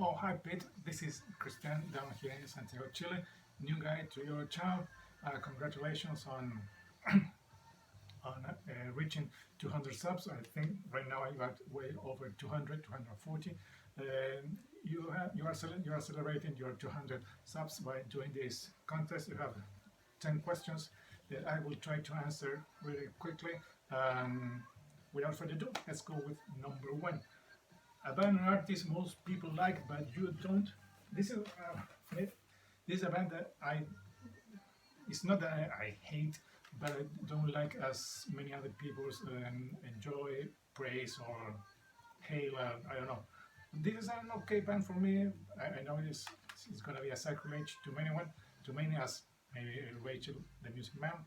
Oh, hi Pete, this is Christian down here in Santiago, Chile. New guy to your channel. Congratulations on reaching 200 subs. I think right now I got way over 200, 240. You are celebrating your 200 subs by doing this contest. You have 10 questions that I will try to answer really quickly. Um, Without further ado, let's go with number one. A band and artist most people like, but you don't. This is this is a band that I. It's not that I hate, but I don't like as many other people enjoy, praise, or hail. I don't know. This is an okay band for me. I know it's gonna be a sacrilege to many as maybe Rachel, the Music Man,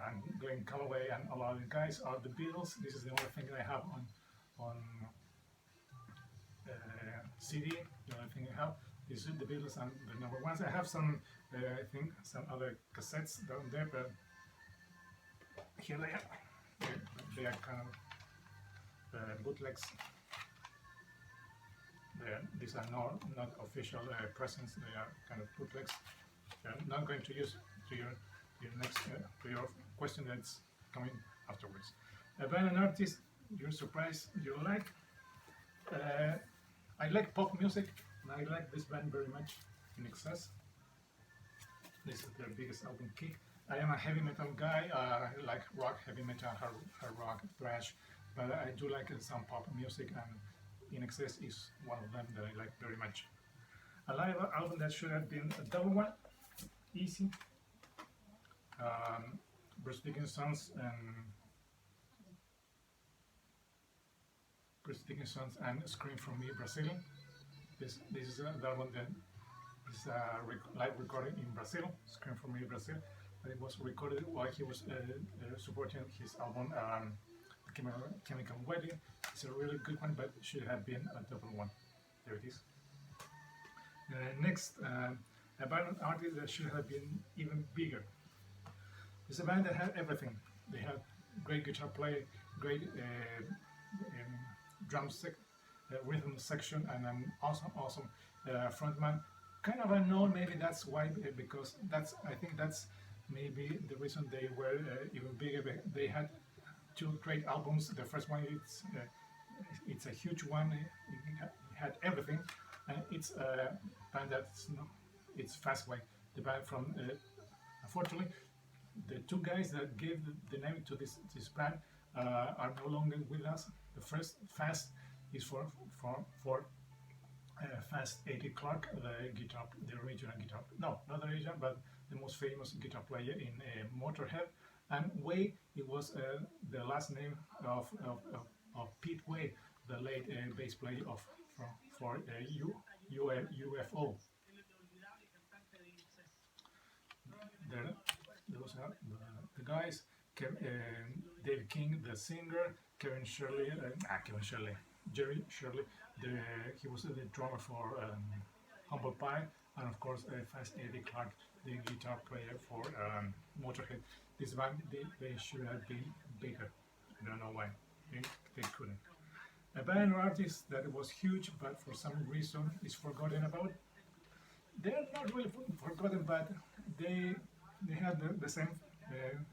and Glenn Calloway, and a lot of the guys are the Beatles. This is the only thing I have on CD. The only thing I have is the Beatles and the number ones. I have some, I think, some other cassettes down there, but here they are. They are kind of bootlegs. These are not official presents. They are kind of bootlegs. I'm not going to use to your next to your question that's coming afterwards. A band and artist you're surprised you like. I like pop music, and I like this band very much. In excess, this is their biggest album, Kick. I am a heavy metal guy. I like rock, heavy metal, hard rock, thrash, but I do like some pop music, and In Excess is one of them that I like very much. A live album that should have been a double one, easy. Bruce Dickinson's and Scream from Me, Brazil. This is that one that is a live recording in Brazil, Scream from Me, Brazil. But it was recorded while he was supporting his album Chemical Wedding. It's a really good one, but should have been a double one. There it is. Next, a band artist that should have been even bigger. It's a band that had everything. They had great guitar play, great rhythm section, and an awesome frontman. Kind of unknown, maybe that's why, because I think that's maybe the reason they were even bigger. They had two great albums. The first one, it's a huge one. It had everything, and it's a band it's Fastway, the band from. Unfortunately, the two guys that gave the name to this band are no longer with us. The first Fast is for Fast Eddie Clark, the original guitar. No, not the original, but the most famous guitar player in Motorhead. And Way, it was the last name of Pete Way, the late bass player for UFO. Those are the guys. Dave King, the singer. Jerry Shirley. He was the drummer for Humble Pie, and of course Fast Eddie Clark, the guitar player for Motorhead. This band, they should have been bigger. I don't know why they couldn't. A band or artist that was huge, but for some reason is forgotten about. They're not really forgotten, but they had the same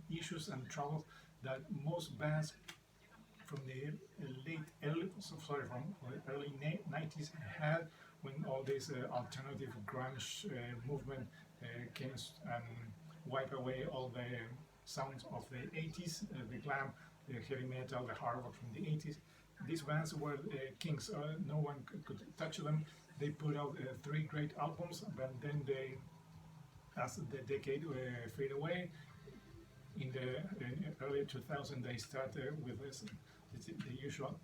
issues and troubles that most bands from the early 90s had, when all this alternative grunge movement came and wiped away all the sounds of the 80s, the glam, the heavy metal, the hard rock from the 80s. These bands were kings. No one could touch them. They put out three great albums, but then as the decade faded away, in the early 2000s, they started with the usual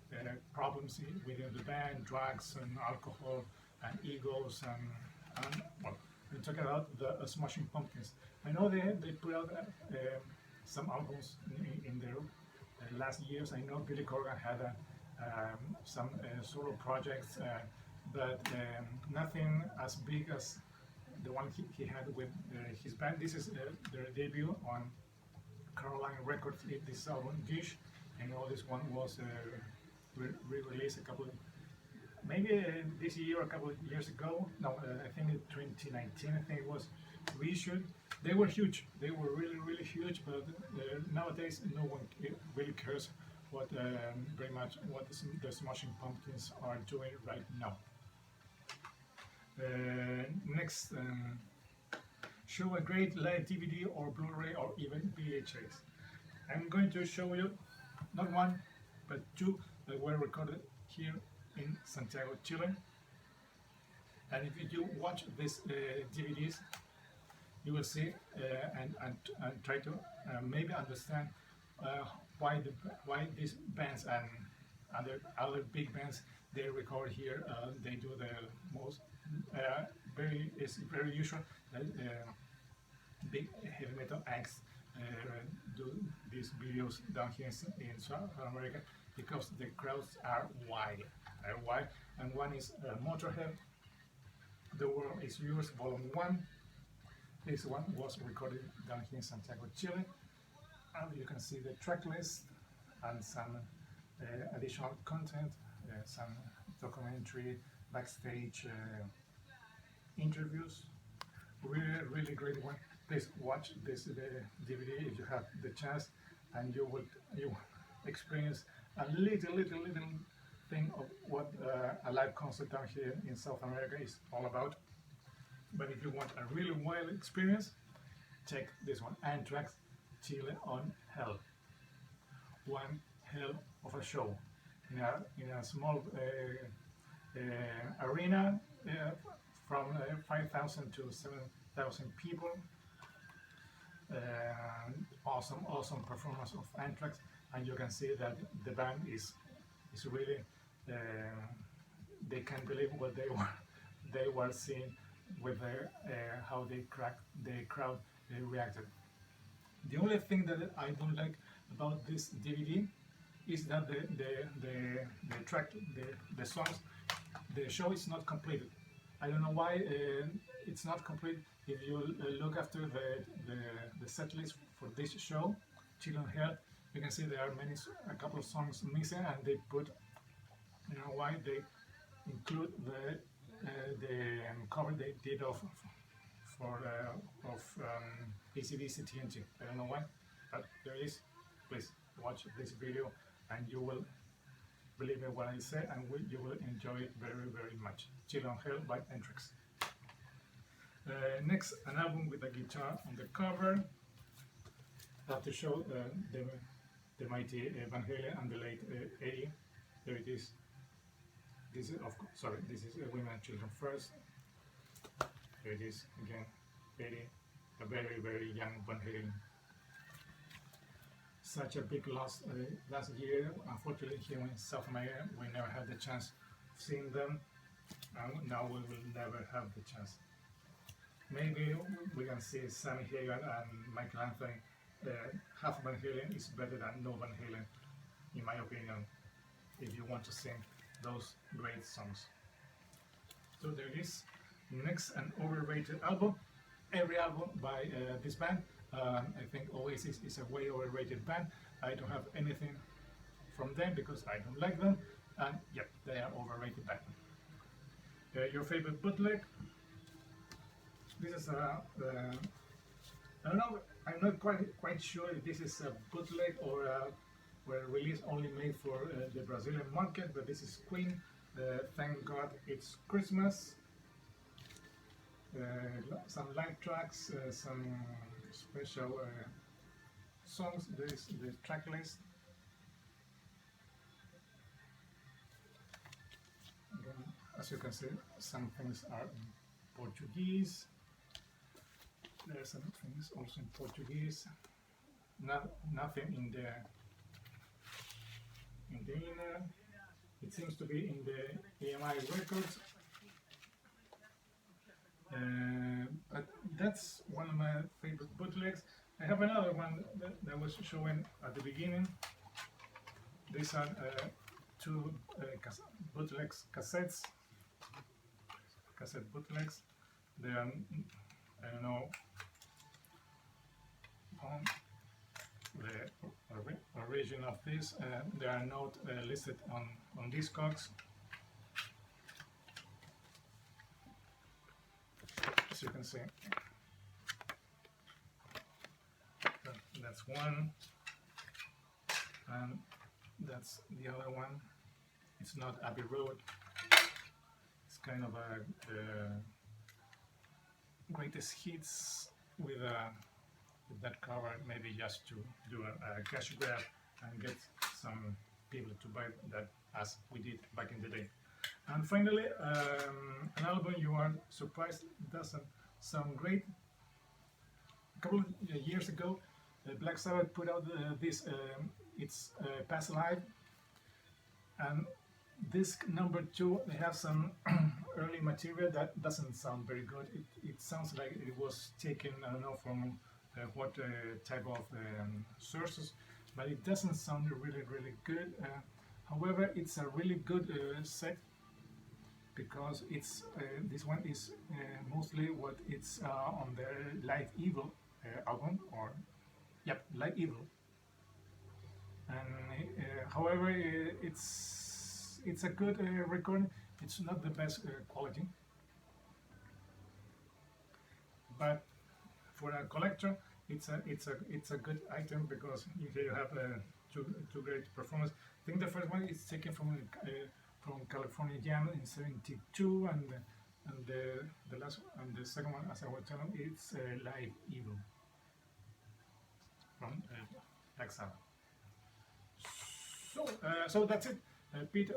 problems within the band, drugs and alcohol and egos and well, we're talking about the Smashing Pumpkins. I know they put out some albums in their last years. I know Billy Corgan had some solo projects, but nothing as big as the one he had with his band. This is their debut on Caroline Records. This album, Gish. I know this one was re-released maybe this year, a couple of years ago, no, I think in 2019, I think it was reissued. They were huge. They were really, really huge. But nowadays, no one really cares what very much what the Smashing Pumpkins are doing right now. Next, show a great live DVD or Blu-ray or even VHS. I'm going to show you not one, but two that were recorded here in Santiago, Chile. And if you watch these DVDs, you will see and try to maybe understand why these bands and other big bands they record here. They do the most it's very usual that big heavy metal acts do these videos down here in South America because the crowds are wide. And one is Motorhead, The World Is Yours, Volume 1. This one was recorded down here in Santiago, Chile. And you can see the track list and some additional content, some documentary, backstage interviews. Really, really great one. Please watch this DVD if you have the chance, and you will experience a little thing of what a live concert down here in South America is all about. But if you want a really wild experience, check this one, Anthrax, Chile on Hell. One hell of a show in a small arena from 5,000 to 7,000 people. Awesome performance of Anthrax, and you can see that the band is really they can't believe what they were seeing with how the crowd reacted. The only thing that I don't like about this DVD is that the songs, the show is not completed. I don't know why it's not complete. If you look after the set list for this show, Chill on Hell, you can see there are a couple of songs missing, and they put, you know why, they include the cover they did of AC/DC TNT. I don't know why, but there is. Please watch this video, and you will believe me what I say, and you will enjoy it very much. Chill on Hell by Anthrax. Next, an album with a guitar on the cover. That to show the mighty Van Halen and the late Eddie. There it is. This is this is Women and Children First. There it is again, Eddie, a very young Van Halen. Such a big loss last year. Unfortunately, here in South America, we never had the chance of seeing them, and now we will never have the chance. Maybe we can see Sammy Hagar and Michael Anthony. Half Van Halen is better than no Van Halen, in my opinion, if you want to sing those great songs. So there it is. Next, an overrated album. Every album by this band, I think Oasis is a way overrated band. I don't have anything from them because I don't like them, and yep, they are overrated band. Your favorite bootleg? This is a I don't know. I'm not quite sure if this is a bootleg or a release only made for the Brazilian market, but this is Queen. Thank God It's Christmas. Some live tracks, some special songs. There is the track list. Again, as you can see, some things are in Portuguese. There are some things also in Portuguese. Nothing in the inner. It seems to be in the EMI records. But that's one of my favorite bootlegs. I have another one that was showing at the beginning. These are two bootlegs, cassette bootlegs. They are, I don't know, the origin of this. They are not listed on Discogs. as you can see. That's one, and that's the other one. It's not Abbey Road. It's kind of a greatest hits with that cover, maybe just to do a cash grab and get some people to buy that, as we did back in the day. And finally, an album you are surprised doesn't sound great. A couple of years ago, Black Sabbath put out this it's Past Life, and this number 2, they have some early material that doesn't sound very good. It sounds like it was taken, I don't know from what type of sources, but it doesn't sound really good. However, it's a really good set, because it's this one is mostly what it's on the Live Evil album, or yep, Live Evil. And however, it's a good recording. It's not the best quality, but for a collector, it's a good item, because here you have two great performances. I think the first one is taken from California Jam in '72, and the last and the second one, as I was telling, it's Live Evil from Black Sabbath. So that's it. Pete,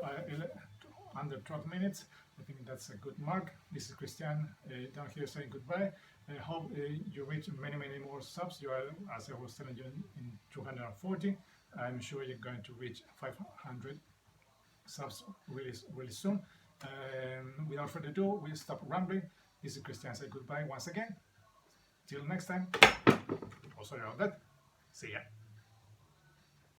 under 12 minutes. I think that's a good mark. This is Christian down here saying goodbye. I hope you reach many more subs. You are, as I was telling you, in 240. I'm sure you're going to reach 500 subs really soon. Without further ado, we'll stop rambling. This is Christian saying goodbye once again. Till next time. Oh, sorry about that. See ya.